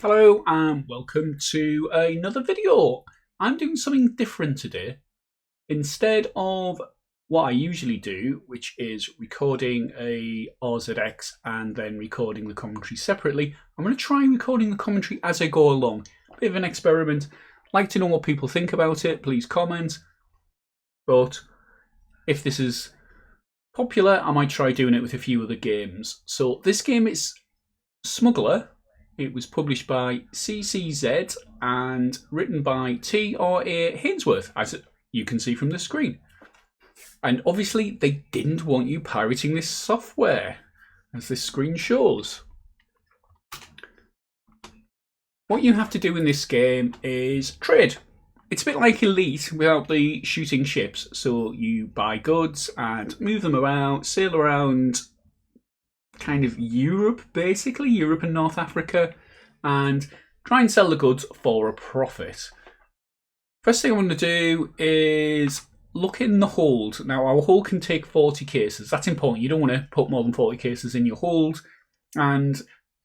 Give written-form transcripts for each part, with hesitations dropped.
Hello and welcome to another video. I'm doing something different today. Instead of what I usually do, which is recording a RZX and then recording the commentary separately, I'm going to try recording the commentary as I go along. A bit of an experiment. Like to know what people think about it, please comment. But if this is popular, I might try doing it with a few other games. So this game is Smuggler. It was published by CCZ and written by T.R.A. Hainsworth, as you can see from the screen. And obviously, they didn't want you pirating this software, as this screen shows. What you have to do in this game is trade. It's a bit like Elite without the shooting ships. So you buy goods and move them around, sail around kind of Europe, basically, Europe and North Africa, and try and sell the goods for a profit. First thing I want to do is look in the hold. Now, our hold can take 40 cases. That's important. You don't want to put more than 40 cases in your hold. And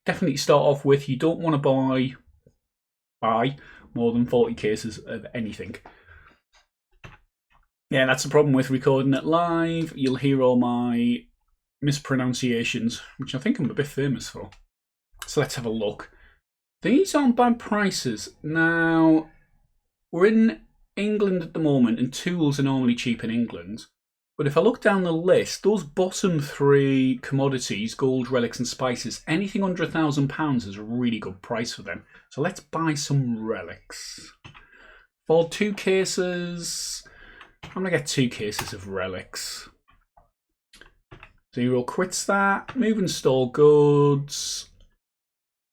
definitely start off with, you don't want to buy more than 40 cases of anything. Yeah, that's the problem with recording it live. You'll hear all my mispronunciations, which I think I'm a bit famous for. So let's have a look. These aren't bad prices. Now, we're in England at the moment, and tools are normally cheap in England. But if I look down the list, those bottom three commodities, gold, relics, and spices, anything under £1,000 is a really good price for them. So let's buy some relics. For 2 cases, I'm going to get 2 cases of relics. 0 quits that. Move and store goods.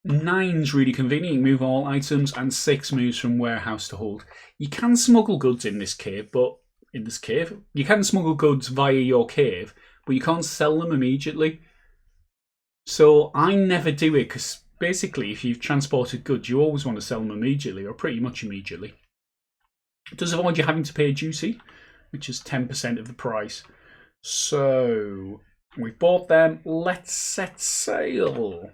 9's really convenient. Move all items, and 6 moves from warehouse to hold. You can smuggle goods in this cave, you can smuggle goods via your cave, but you can't sell them immediately. So I never do it because basically, if you've transported goods, you always want to sell them immediately, or pretty much immediately. It does avoid you having to pay duty, which is 10% of the price. So we've bought them. Let's set sail.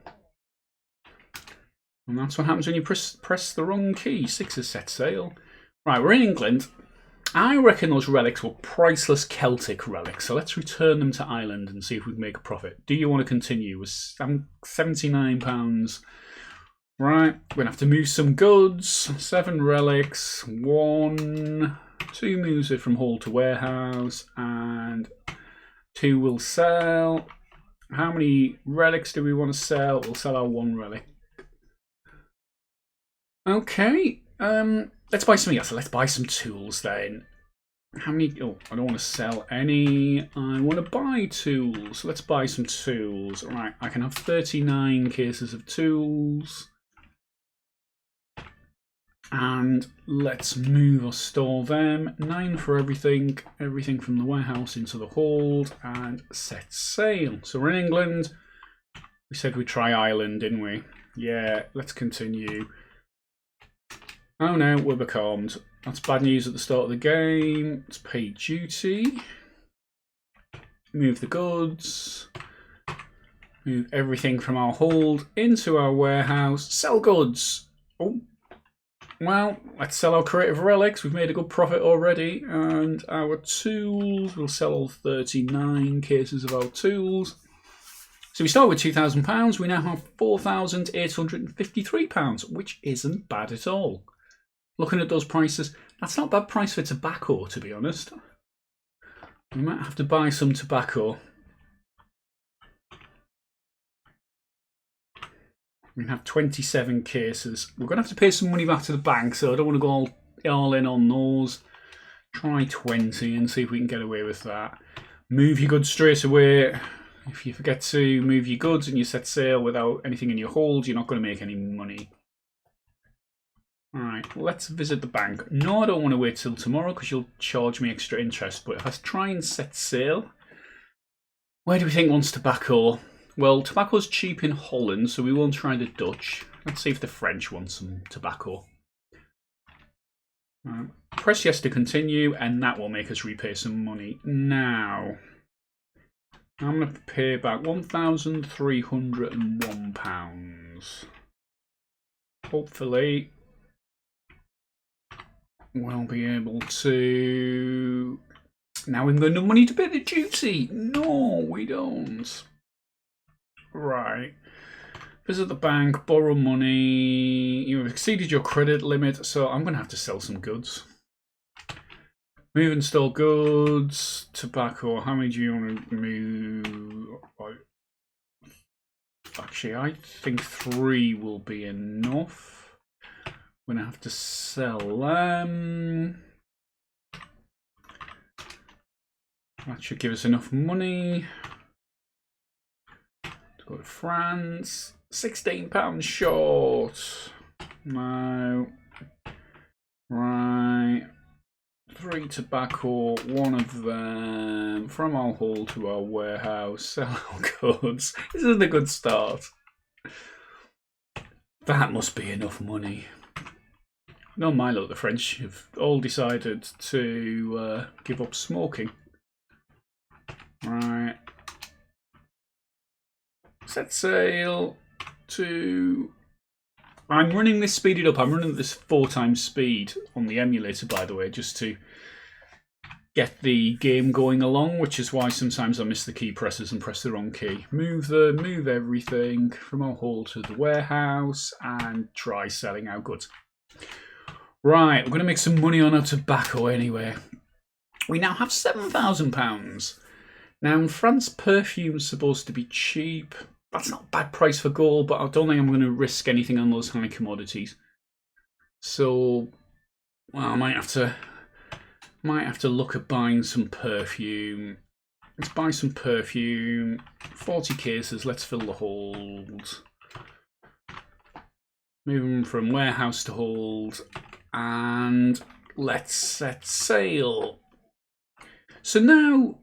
And that's what happens when you press the wrong key. 6 is set sail. Right, we're in England. I reckon those relics were priceless Celtic relics. So let's return them to Ireland and see if we can make a profit. Do you want to continue? With £79. Right, we're going to have to move some goods. 7 relics. 1, 2 moves it from hall to warehouse. And 2 will sell. How many relics do we want to sell? We'll sell our 1 relic. Okay, let's buy something else. Let's buy some tools then. How many? Oh, I don't want to sell any. I want to buy tools. Let's buy some tools. All right, I can have 39 cases of tools. And let's move or store them. 9 for everything. Everything from the warehouse into the hold. And set sail. So we're in England. We said we'd try Ireland, didn't we? Yeah, let's continue. Oh no, we're becalmed. That's bad news at the start of the game. Let's pay duty. Move the goods. Move everything from our hold into our warehouse. Sell goods. Oh, well, let's sell our creative relics. We've made a good profit already. And our tools, we'll sell all 39 cases of our tools. So we start with £2,000. We now have £4,853, which isn't bad at all. Looking at those prices, that's not a bad price for tobacco, to be honest. We might have to buy some tobacco. We have 27 cases. We're going to have to pay some money back to the bank, so I don't want to go all in on those. Try 20 and see if we can get away with that. Move your goods straight away. If you forget to move your goods and you set sail without anything in your hold, you're not going to make any money. Alright, let's visit the bank. No, I don't want to wait till tomorrow because you'll charge me extra interest. But if I try and set sail, where do we think wants tobacco? Well, tobacco's cheap in Holland, so we won't try the Dutch. Let's see if the French want some tobacco. Press yes to continue, and that will make us repay some money. Now, I'm going to pay back £1,301. hopefully we'll be able to... Now we've got enough money to pay the duty. No, we don't. Right. Visit the bank, borrow money. You've exceeded your credit limit, so I'm going to have to sell some goods. Move and store goods, tobacco. How many do you want to move? Actually, I think 3 will be enough. I'm going to have to sell them. That should give us enough money to go to France. £16 short. No. Right. 3 tobacco, 1 of them. From our hall to our warehouse. Sell our goods. This isn't a good start. That must be enough money. No, my luck, the French have all decided to give up smoking. Right. Set sail to... I'm running this speeded up. I'm running this 4 times speed on the emulator, by the way, just to get the game going along, which is why sometimes I miss the key presses and press the wrong key. Move everything from our hall to the warehouse and try selling our goods. Right, we're going to make some money on our tobacco anyway. We now have £7,000. Now in France, perfume's supposed to be cheap. That's not a bad price for gold, but I don't think I'm going to risk anything on those high commodities. So, well, I might have to look at buying some perfume. Let's buy some perfume. 40 cases. Let's fill the hold. Moving from warehouse to hold, and let's set sail. So now,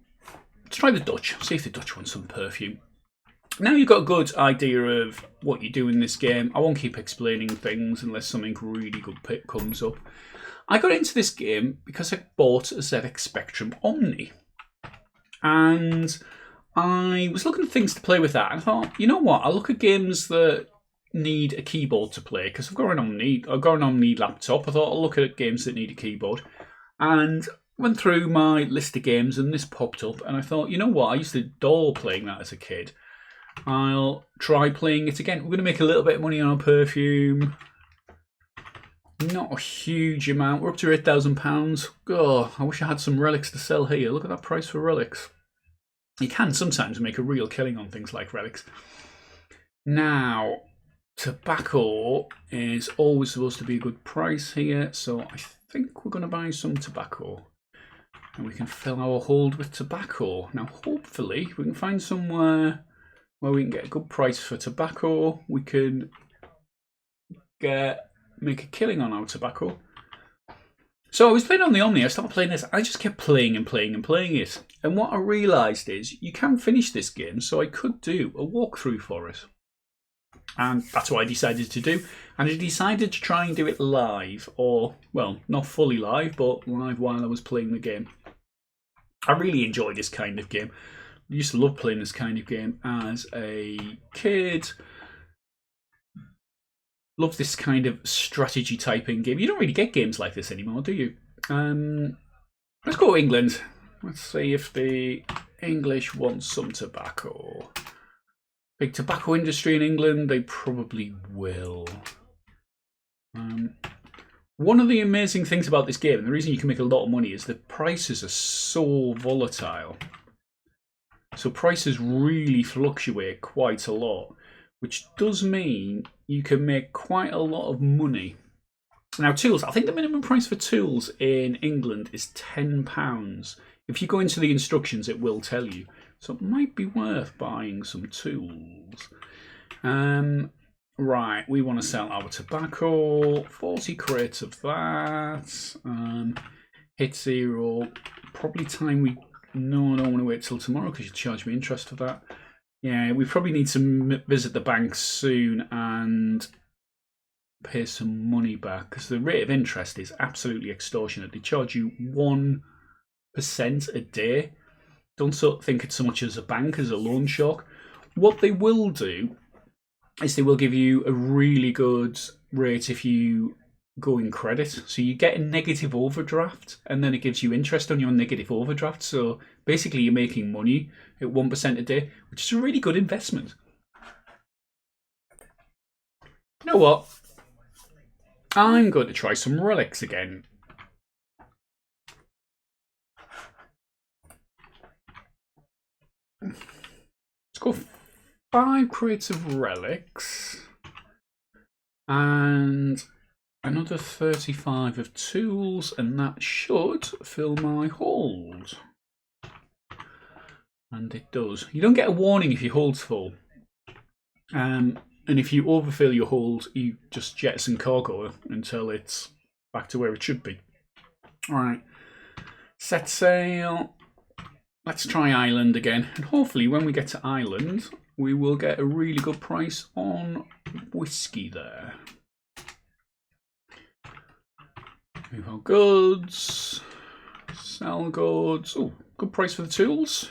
let's try the Dutch. See if the Dutch want some perfume. Now you've got a good idea of what you do in this game. I won't keep explaining things unless something really good comes up. I got into this game because I bought a ZX Spectrum Omni. And I was looking at things to play with that. And I thought, you know what? I'll look at games that need a keyboard to play. Because I've got an Omni laptop. I thought I'll look at games that need a keyboard. And went through my list of games and this popped up. And I thought, you know what? I used to adore playing that as a kid. I'll try playing it again. We're going to make a little bit of money on our perfume. Not a huge amount. We're up to £8,000. Oh, I wish I had some relics to sell here. Look at that price for relics. You can sometimes make a real killing on things like relics. Now, tobacco is always supposed to be a good price here. So I think we're going to buy some tobacco. And we can fill our hold with tobacco. Now, hopefully, we can find somewhere where we can get a good price for tobacco. We can make a killing on our tobacco. So I was playing on the Omni. I started playing this. I just kept playing and playing and playing it. And what I realised is you can finish this game, so I could do a walkthrough for it. And that's what I decided to do. And I decided to try and do it live, or, well, not fully live, but live while I was playing the game. I really enjoy this kind of game. I used to love playing this kind of game as a kid. Love this kind of strategy typing game. You don't really get games like this anymore, do you? Let's go to England. Let's see if the English want some tobacco. Big tobacco industry in England, they probably will. One of the amazing things about this game, and the reason you can make a lot of money, is the prices are so volatile. So prices really fluctuate quite a lot, which does mean you can make quite a lot of money. Now, tools. I think the minimum price for tools in England is £10. If you go into the instructions, it will tell you. So it might be worth buying some tools. Right, we want to sell our tobacco. 40 crates of that. Hit 0. Probably time we... No, I don't want to wait till tomorrow because you charge me interest for that. Yeah, we probably need to visit the bank soon and pay some money back because the rate of interest is absolutely extortionate. They charge you 1% a day. Don't think it's so much as a bank as a loan shark. What they will do is they will give you a really good rate if you go in credit. So you get a negative overdraft, and then it gives you interest on your negative overdraft. So basically you're making money at 1% a day, which is a really good investment. You know what? I'm going to try some relics again. Let's go 5 crates of relics and another 35 of tools, and that should fill my hold. And it does. You don't get a warning if your hold's full. And if you overfill your hold, you just jettison cargo until it's back to where it should be. Alright. Set sail. Let's try Ireland again. And hopefully when we get to Ireland, we will get a really good price on whiskey there. Move our goods. Sell goods. Oh, good price for the tools.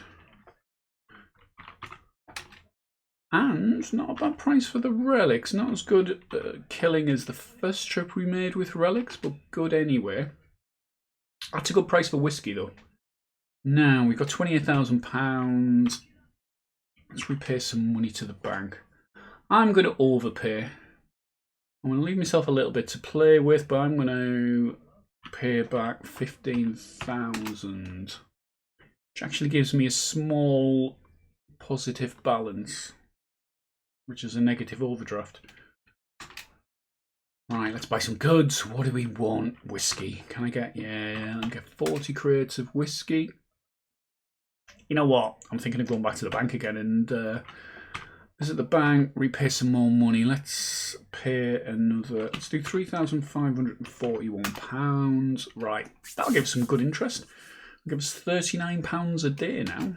And not a bad price for the relics. Not as good killing as the first trip we made with relics, but good anyway. That's a good price for whiskey though. Now we've got £28,000. Let's repay some money to the bank. I'm going to overpay. I'm going to leave myself a little bit to play with, but I'm going to pay back 15,000, which actually gives me a small positive balance, which is a negative overdraft. Right, let's buy some goods. What do we want? Whiskey. Can I get, yeah, I'll get 40 crates of whiskey. You know what? I'm thinking of going back to the bank again and visit the bank, repay some more money. Let's pay another, let's do £3,541. Right, that'll give us some good interest. It'll give us £39 a day now.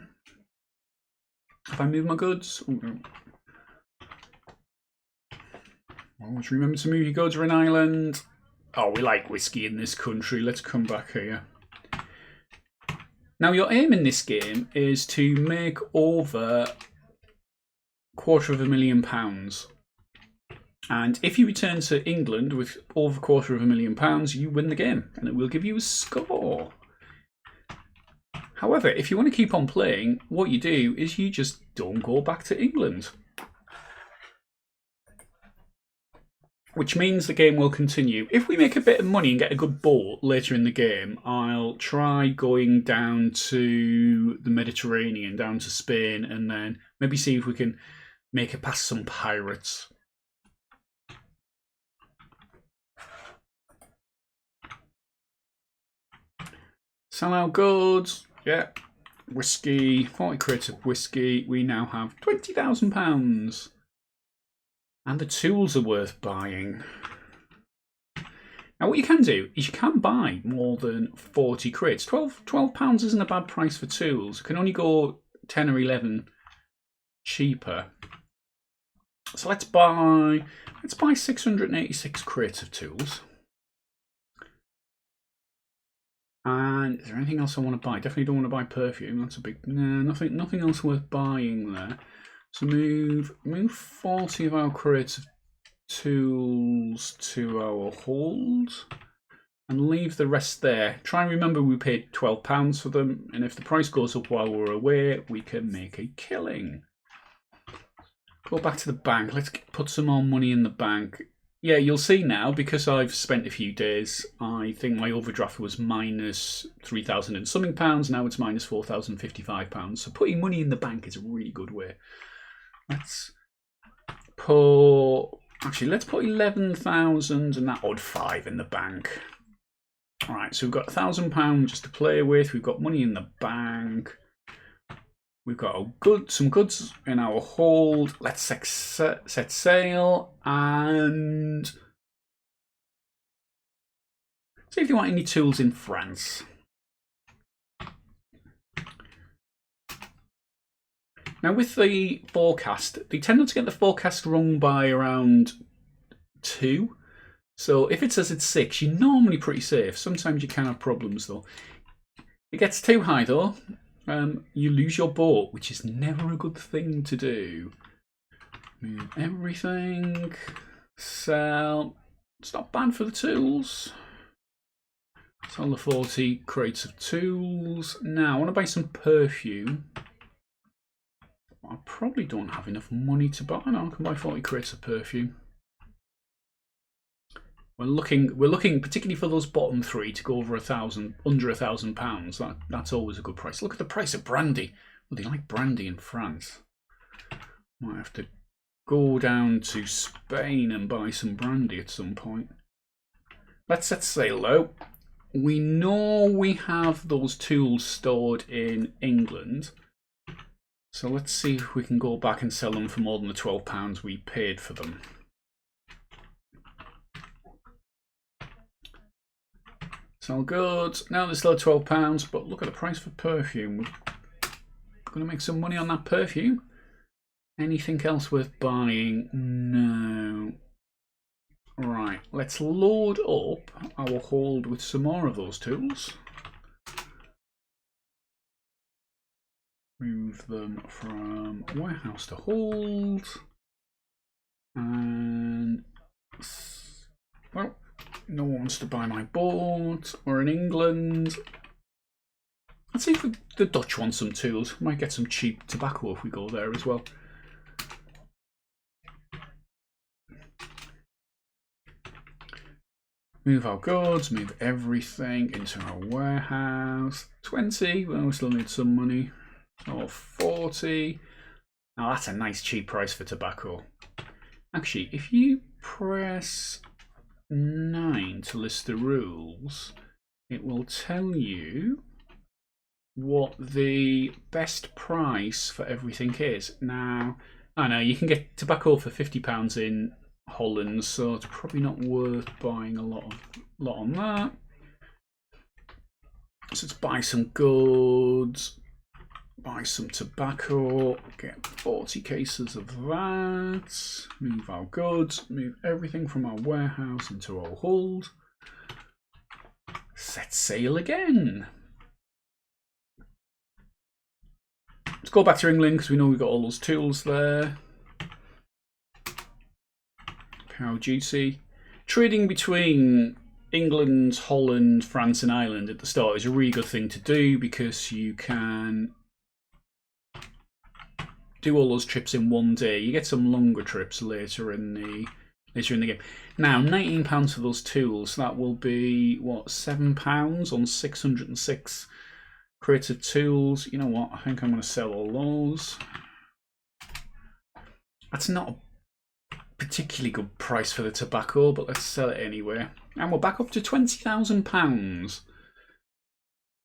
Have I moved my goods? Ooh. Always remember to move your goods. We're in Ireland. Oh, we like whiskey in this country. Let's come back here. Now, your aim in this game is to make over £250,000. And if you return to England with over £250,000, you win the game, and it will give you a score. However, if you want to keep on playing, what you do is you just don't go back to England. Which means the game will continue. If we make a bit of money and get a good boat later in the game, I'll try going down to the Mediterranean, down to Spain, and then maybe see if we can make it past some pirates. Sell our goods. Yeah. Whiskey. 40 crates of whiskey. We now have £20,000. And the tools are worth buying. Now what you can do is you can buy more than 40 crates. £12 isn't a bad price for tools. You can only go 10 or 11 cheaper. So let's buy 686 crates of tools. And is there anything else I want to buy? Definitely don't want to buy perfume. That's a big nothing else worth buying there. So move 40 of our crates of tools to our hold and leave the rest there. Try and remember we paid £12 for them, and if the price goes up while we're away, we can make a killing. Go back to the bank. Let's put some more money in the bank. Yeah, you'll see now, because I've spent a few days, I think my overdraft was minus 3,000 and something pounds. Now it's minus 4,055 pounds. So putting money in the bank is a really good way. Let's put 11,000 and that odd 5 in the bank. All right, so we've got £1,000 just to play with. We've got money in the bank. We've got some goods in our hold. Let's set sail and see if you want any tools in France. Now with the forecast, they tend not to get the forecast wrong by around 2. So if it says it's 6, you're normally pretty safe. Sometimes you can have problems though. It gets too high though, you lose your boat, which is never a good thing to do. Move everything. Sell. It's not bad for the tools. Sell the 40 crates of tools. Now, I want to buy some perfume. I probably don't have enough money to buy. No, I can buy 40 crates of perfume. We're looking particularly for those bottom three to go over under £1,000. That's always a good price. Look at the price of brandy. Well, they like brandy in France. Might have to go down to Spain and buy some brandy at some point. Let's set sail though. We know we have those tools stored in England. So let's see if we can go back and sell them for more than the £12 we paid for them. Sell goods. Now they're still £12, but look at the price for perfume. We're going to make some money on that perfume. Anything else worth buying? No. Right, let's load up our hold with some more of those tools. Move them from warehouse to hold. And, well, no one wants to buy my boat. We're in England. Let's see if the Dutch want some tools. Might get some cheap tobacco if we go there as well. Move our goods, move everything into our warehouse. 20, well, we still need some money. Or 40. Now that's a nice cheap price for tobacco. Actually, if you press 9 to list the rules, it will tell you what the best price for everything is. Now, I know you can get tobacco for £50 in Holland, so it's probably not worth buying a lot on that. So let's buy some goods, buy some tobacco, get 40 cases of that, move our goods, move everything from our warehouse into our hold, set sail again. Let's go back to England because we know we've got all those tools there. How juicy. Trading between England, Holland, France and Ireland at the start is a really good thing to do because you can do all those trips in one day. You get some longer trips later in the game. Now, £19 for those tools. That will be what, £7 on 606 crates of tools. You know what? I think I'm going to sell all those. That's not a particularly good price for the tobacco, but let's sell it anyway. And we're back up to £20,000.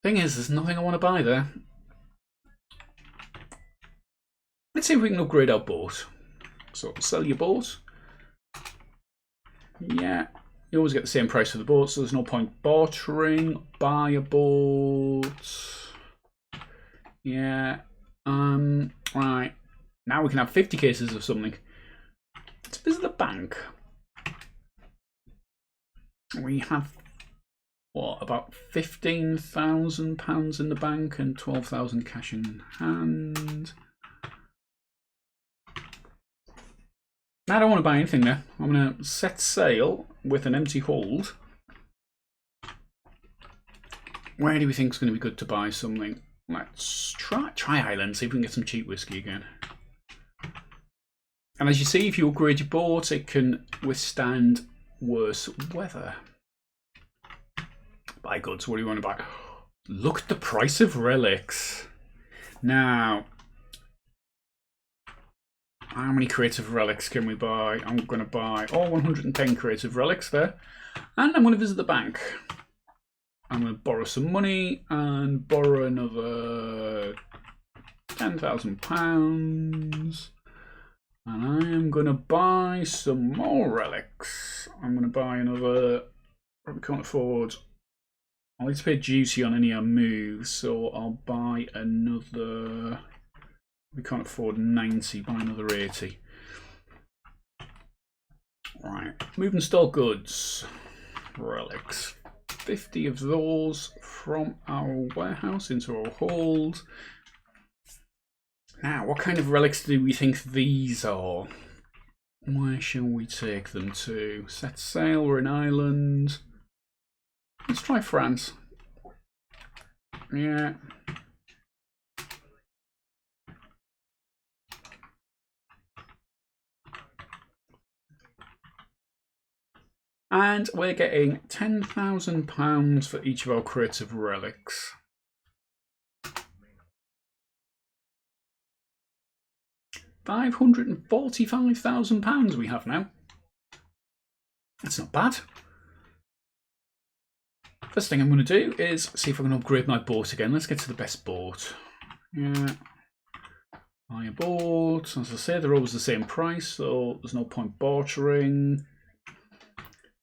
Thing is, there's nothing I want to buy there. Let's see if we can upgrade our boat. So, sell your boat. Yeah, you always get the same price for the boat, so there's no point bartering. Buy a boat. Yeah. Right. Now we can have 50 cases of something. Let's visit the bank. We have, what, about £15,000 in the bank and 12,000 cash in hand. Now I don't want to buy anything there. I'm going to set sail with an empty hold. Where do we think is going to be good to buy something? Let's try Ireland, see if we can get some cheap whiskey again. And as you see, if you upgrade your boat, it can withstand worse weather. Buy goods, what do you want to buy? Look at the price of relics. Now, how many crates of relics can we buy? I'm going to buy all 110 crates of relics there. And I'm going to visit the bank. I'm going to borrow some money and borrow another £10,000. And I am going to buy some more relics. I'm going to buy another, probably can't afford, I'll need to pay duty on any of our moves, so I'll buy another, we can't afford 90, buy another 80. Right, move and store goods, relics. 50 of those from our warehouse into our hold. Now, what kind of relics do we think these are? Where shall we take them to? Set sail, we're in Ireland. Let's try France. Yeah. And we're getting £10,000 for each of our crates of relics. £545,000 we have now. That's not bad. First thing I'm going to do is see if I can upgrade my boat again. Let's get to the best boat. Yeah. Buy a boat. As I say, they're always the same price, so there's no point bartering.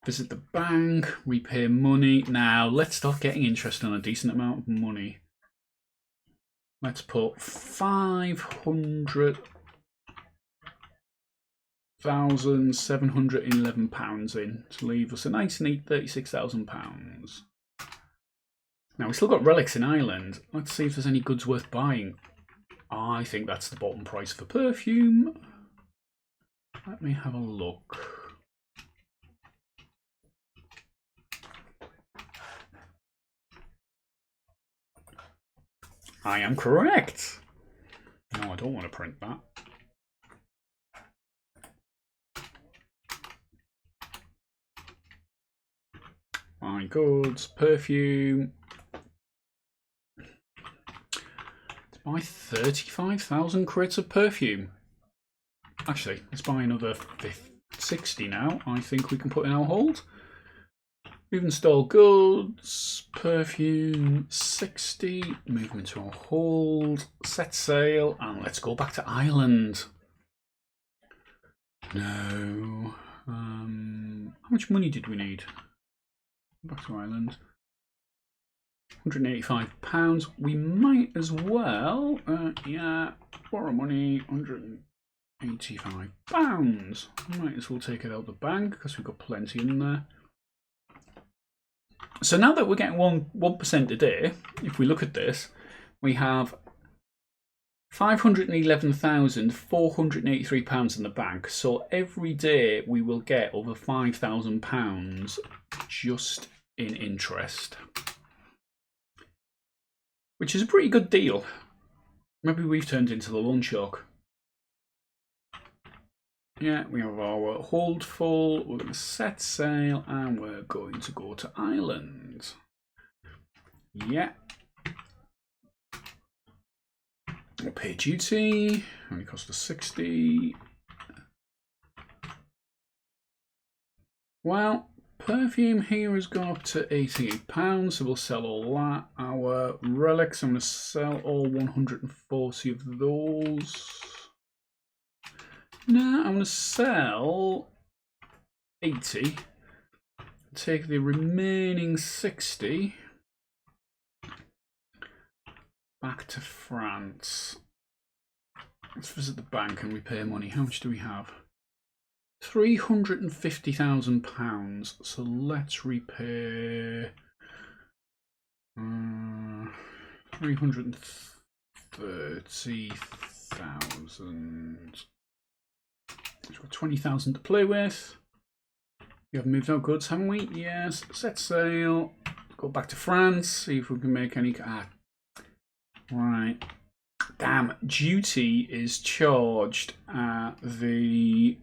Visit the bank, repay money. Now, let's start getting interest on a decent amount of money. Let's put £500,711 in to leave us a nice neat £36,000. Now, we've still got relics in Ireland. Let's see if there's any goods worth buying. I think that's the bottom price for perfume. Let me have a look. I am correct. No, I don't want to print that. My goods, perfume. Let's buy 35,000 crates of perfume. Actually, let's buy another 60 now. I think we can put in our hold. We've installed goods, perfume, 60, move them into our hold, set sail, and let's go back to Ireland. No. How much money did we need? Back to Ireland. £185. We might as well, yeah, borrow money, £185. Might as well take it out of the bank because we've got plenty in there. So now that we're getting 1% a day, if we look at this, we have £511,483 in the bank. So every day we will get over £5,000 just in interest, which is a pretty good deal. Maybe we've turned into the loan shark. Yeah, we have our hold full, we're going to set sail, and we're going to go to Ireland. Yeah. We'll pay duty, only cost us 60. Well, perfume here has gone up to £88, so we'll sell all that. Our relics, I'm going to sell all 140 of those. Now I'm going to sell 80, take the remaining 60 back to France. Let's visit the bank and repay money. How much do we have? £350,000. So let's repay 330,000. We've got 20,000 to play with. We have moved our goods, haven't we? Yes. Set sail. Go back to France. See if we can make any. Right. Damn. Duty is charged at the.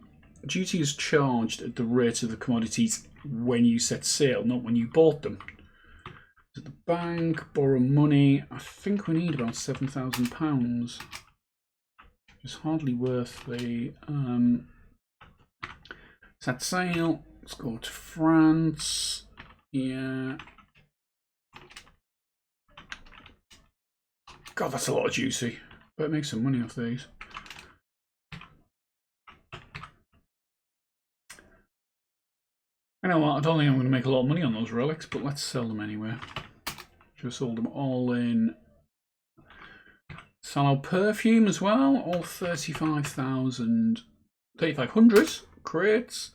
Duty is charged at the rate of the commodities when you set sail, not when you bought them. At the bank, borrow money. I think we need about £7,000. It's hardly worth the set sail. Let's go to France. Yeah. God, that's a lot of juicy. Better make some money off these. You know what? I don't think I'm going to make a lot of money on those relics, but let's sell them anyway. Just sold them all in. Sell our perfume as well, all 3,500 crates.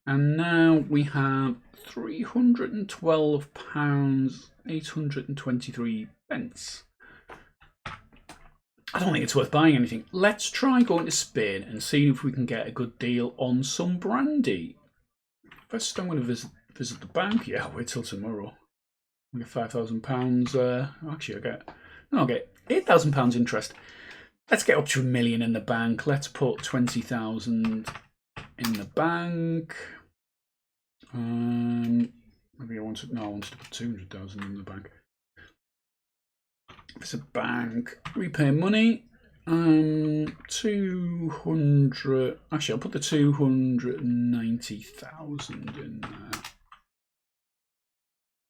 And now we have £312.823. I don't think it's worth buying anything. Let's try going to Spain and seeing if we can get a good deal on some brandy. First, I'm going to visit the bank. Yeah, I'll wait till tomorrow. I get £5,000. Actually, I'll get £8,000 interest. Let's get up to $1 million in the bank. Let's put 20,000 in the bank. Maybe I wanted to put 200,000 in the bank. It's a bank. Repay money. 200. Actually, I'll put the 290,000 in there.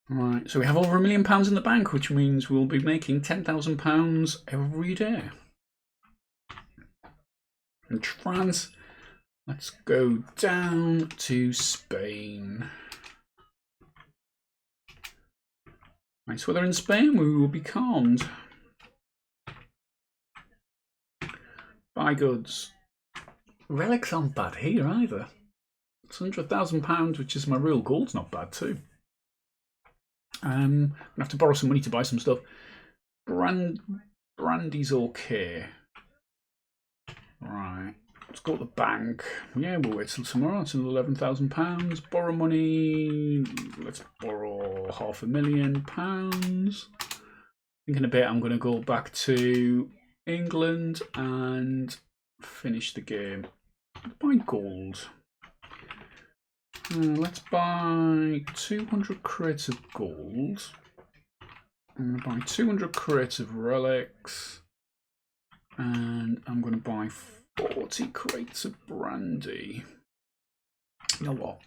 Right, so we have over £1 million in the bank, which means we'll be making £10,000 every day. And France, let's go down to Spain. Nice weather in Spain, we will be calmed. Buy goods. Relics aren't bad here either. It's £100,000, which is my real gold's not bad too. I'm gonna have to borrow some money to buy some stuff. Brandy's okay. Right, let's go to the bank. Yeah, we'll wait till tomorrow. It's another £11,000. Borrow money. Let's borrow £500,000. I think in a bit I'm going to go back to England and finish the game. Buy gold. Let's buy 200 crates of gold. I'm going to buy 200 crates of relics. And I'm going to buy 40 crates of brandy. You know what?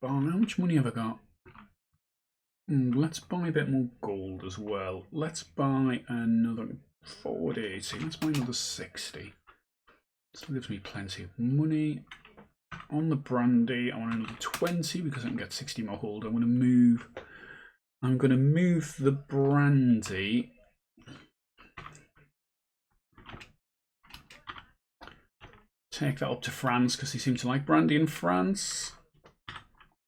How much money have I got? Let's buy a bit more gold as well. Let's buy another 480. Let's buy another 60. Still gives me plenty of money. On the brandy, I want another 20 because I can get 60 more gold. I'm going to move the brandy. Take that up to France because they seem to like brandy in France.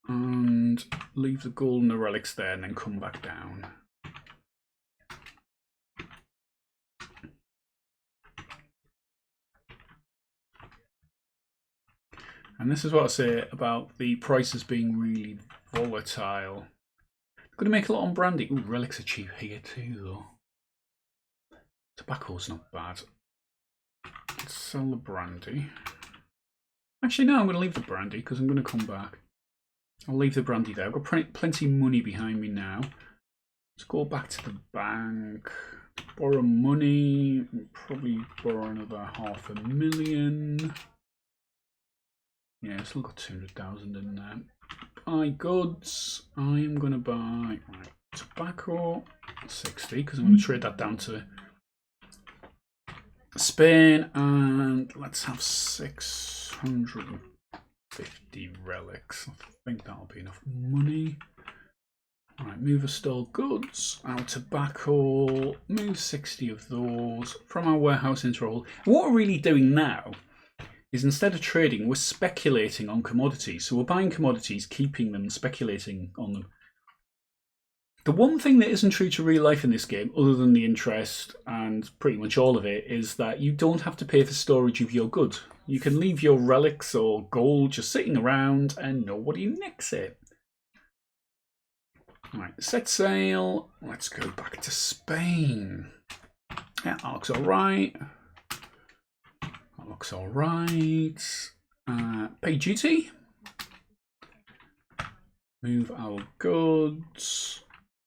And leave the gold and the relics there and then come back down. And this is what I say about the prices being really volatile. I'm going to make a lot on brandy. Ooh, relics are cheap here too, though. Tobacco's not bad. Let's sell the brandy. Actually, no, I'm going to leave the brandy because I'm going to come back. I'll leave the brandy there. I've got plenty of money behind me now. Let's go back to the bank. Borrow money. Probably borrow another $500,000. Yeah, still got 200,000 in there. Buy goods. I am going to buy tobacco 60 because I'm going to trade that down to Spain, and let's have 650 relics. I think that'll be enough money. Right, move a store goods, our tobacco, move 60 of those from our warehouse into our hall. What we're really doing now is instead of trading, we're speculating on commodities. So we're buying commodities, keeping them, speculating on them. The one thing that isn't true to real life in this game, other than the interest and pretty much all of it, is that you don't have to pay for storage of your goods. You can leave your relics or gold just sitting around and nobody nicks it. Right, set sail. Let's go back to Spain. Yeah, that looks alright. That looks alright. Pay duty. Move our goods.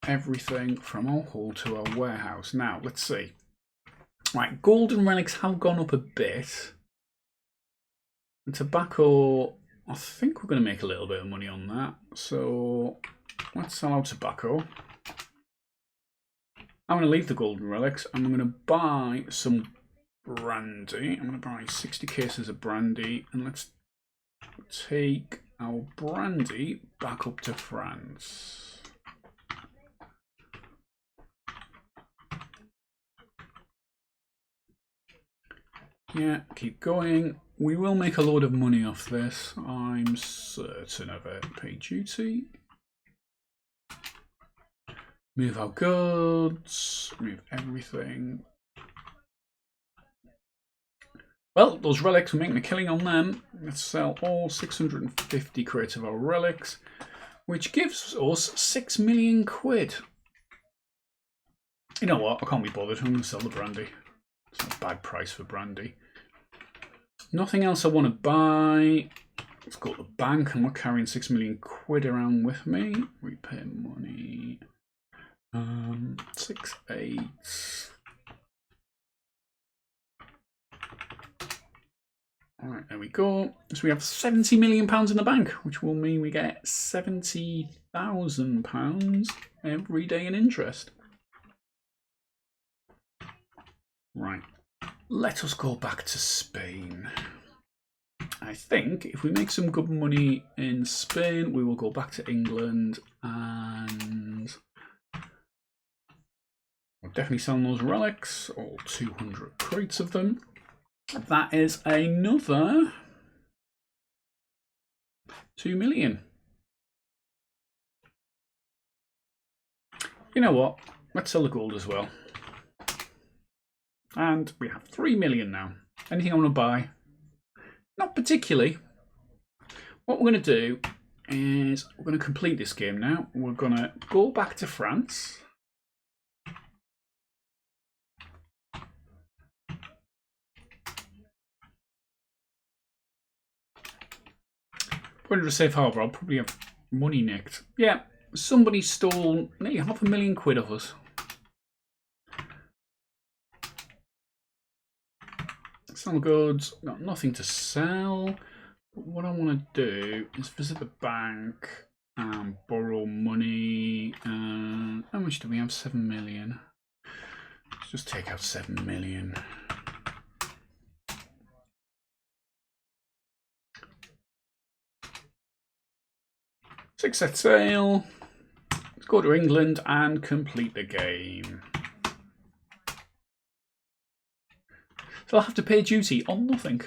Everything from our hall to our warehouse. Now, let's see. Right, golden relics have gone up a bit. The tobacco, I think we're going to make a little bit of money on that. So let's sell our tobacco. I'm going to leave the golden relics. I'm going to buy some brandy. I'm going to buy 60 cases of brandy. And let's take our brandy back up to France. Yeah, keep going. We will make a load of money off this. I'm certain of it. Pay duty. Move our goods, move everything. Well, those relics, we're making a killing on them. Let's sell all 650 crates of our relics, which gives us 6 million quid. You know what? I can't be bothered. I'm going to sell the brandy. It's not a bad price for brandy. Nothing else I want to buy. Let's go to the bank. I'm not carrying 6 million quid around with me. Repay money. 6, 8. Alright, there we go. So we have £70 million in the bank, which will mean we get £70,000 every day in interest. Right, let us go back to Spain. I think if we make some good money in Spain, we will go back to England and we'll definitely sell those relics, all 200 crates of them. That is another 2 million. You know what? Let's sell the gold as well. And we have 3 million now. Anything I want to buy? Not particularly. What we're going to do is we're going to complete this game now. We're going to go back to France. Put it a safe harbour. I'll probably have money nicked. Yeah, somebody stole nearly £500,000 quid of us. Sell goods. Got nothing to sell. But what I want to do is visit the bank and borrow money. How much do we have? 7 million. Let's just take out 7 million. Set sail. Let's go to England and complete the game. So I'll have to pay duty on nothing.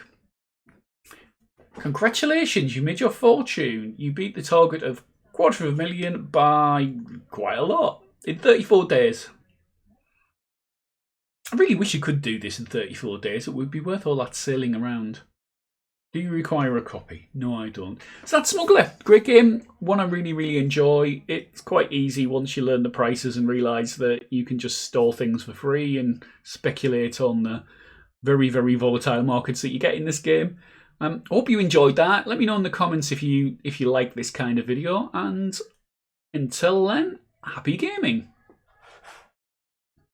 Congratulations, you made your fortune. You beat the target of $250,000 by quite a lot in 34 days. I really wish you could do this in 34 days. It would be worth all that sailing around. Do you require a copy? No, I don't. So that's Smuggler. Great game. One I really, really enjoy. It's quite easy once you learn the prices and realise that you can just store things for free and speculate on the very, very volatile markets that you get in this game. I hope you enjoyed that. Let me know in the comments if you like this kind of video. And until then, happy gaming.